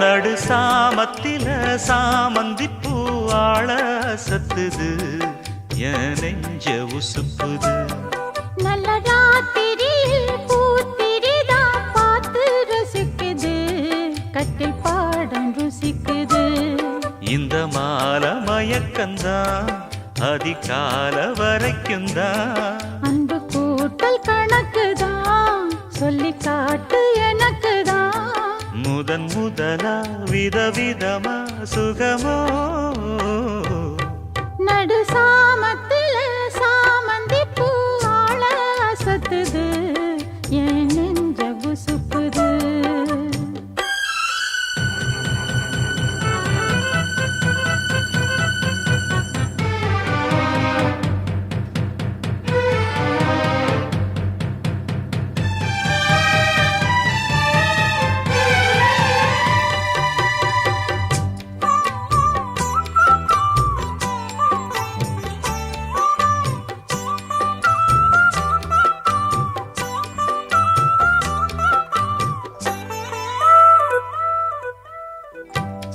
நடு சாமத்தில சாமந்தி பூ ஆள சத்துது என் நெஞ்ச உசுப்புது. நல்ல ராத்திரியில் பூத்திரிதான் பார்த்து ரசிக்குது, கட்டில் பாடம் ருசிக்குது. இந்த மால மயக்கந்தான் அதிகால வரைக்கும் தான். அன்பு கூட்டல் கணக்குதான் சொல்லி காட்டு எனக்குதான். முதன் முதலா விதவிதமா சுகமோ நடு சாமத்தில சாமந்தி பூ ஆள அசத்துது என் நெஞ்ச உசுப்புது.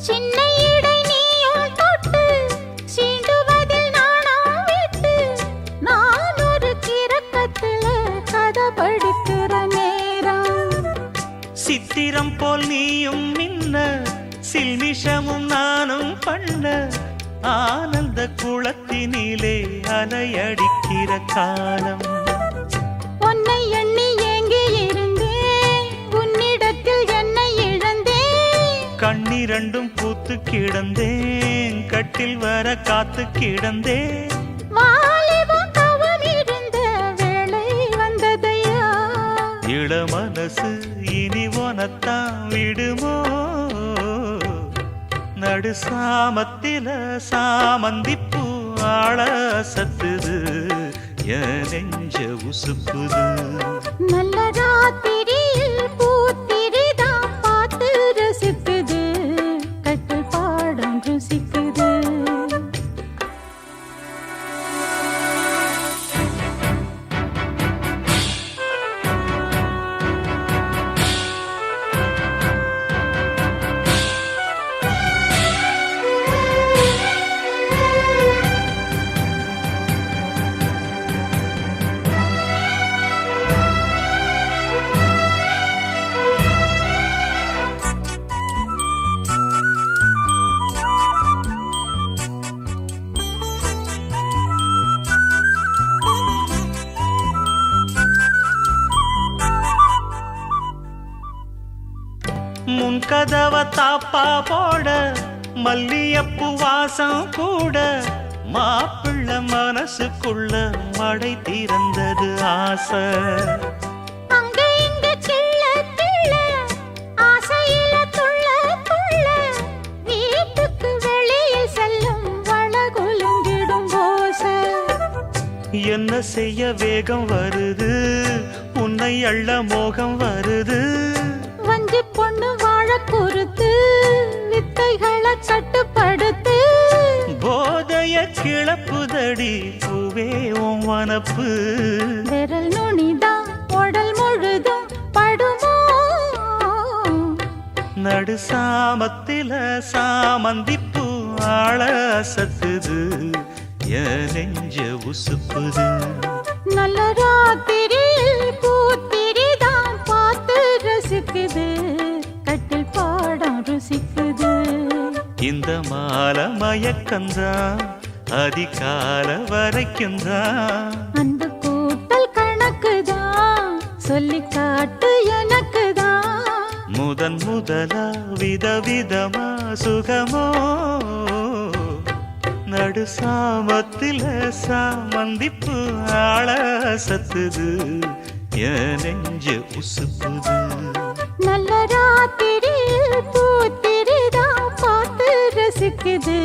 சின்ன இடை நீயும் தொட்டு சீண்டுவதில் நாணம் விட்டு, நான் ஒரு கிறக்கத்துல கதை படிக்கிற நேரம். சித்திரம் போல் நீயும் மின்ன சில்மிஷமும் நானும் பண்ண, ஆனந்த குளத்தினிலே அலையடிக்கிற காலம். உன்னை எண்ணி ஏங்கி இருந்தேன், உன்னிடத்தில் என்னை இழந்தேன். கண்ணிரண்டும் பூத்து கிடந்தேன், கட்டில் வர காத்து கிடந்தேன். வாலிபம் தவம் இருந்த வேளை வந்ததையா, இள மனசு இனி உனத்தான் விடுமோ. நடு சாமத்தில சாமந்தி பூ ஆள சத்துது என் நெஞ்ச உசுப்புது. நல்ல ராத்திரியில் பூத்திரிதான் பார்த்து ரசிக்குது, கட்டில் பாடம் ருசிக்குது. முன் கதவ தாப்பா போட மல்லியப்பு வாசம் கூட, மாப்பிள்ள மனசுக்குள்ள மடை திறந்தது ஆசை. அங்க இங்க கிள்ள கிள்ள ஆசையில துள்ள துள்ள, வீட்டுக்கு வெளியில் செல்லும் வளகுலுங்கிடும் ஓசை. என்ன செய்ய வேகம் வருது, உன்னை அள்ள மோகம் வருது. வஞ்சி பொண்ணு வாழ குறுத்து, வித்தைகளை கட்டுப்படுத்து. போதைய கிளப்புதடி பூவே உன் வனப்பு. விரல் நுனிதான் உடல் முழுதும் படுமோ. நடு சாமத்தில சாமந்தி பூ ஆள சத்துது என் நெஞ்ச உசுப்புது. நல்ல ராத்திரியில் பூத்திரிதான் பார்த்து ரசிக்குது, கட்டில் பாடம் ருசிக்குது. இந்த மால மயக்கந்தான் அதிகால வரைக்கும் தான். அன்பு கூட்டல் கணக்குதான் சொல்லி காட்டு எனக்குதான். முதன் முதலா விதவிதமா சுகமோ நடு சாமத்தில சாமந்தி பூ ஆள சத்துது என் நெஞ்ச உசுப்புது. நல்ல ராத்திரியில் பூத்திரிதான் பார்த்து ரசிக்குது.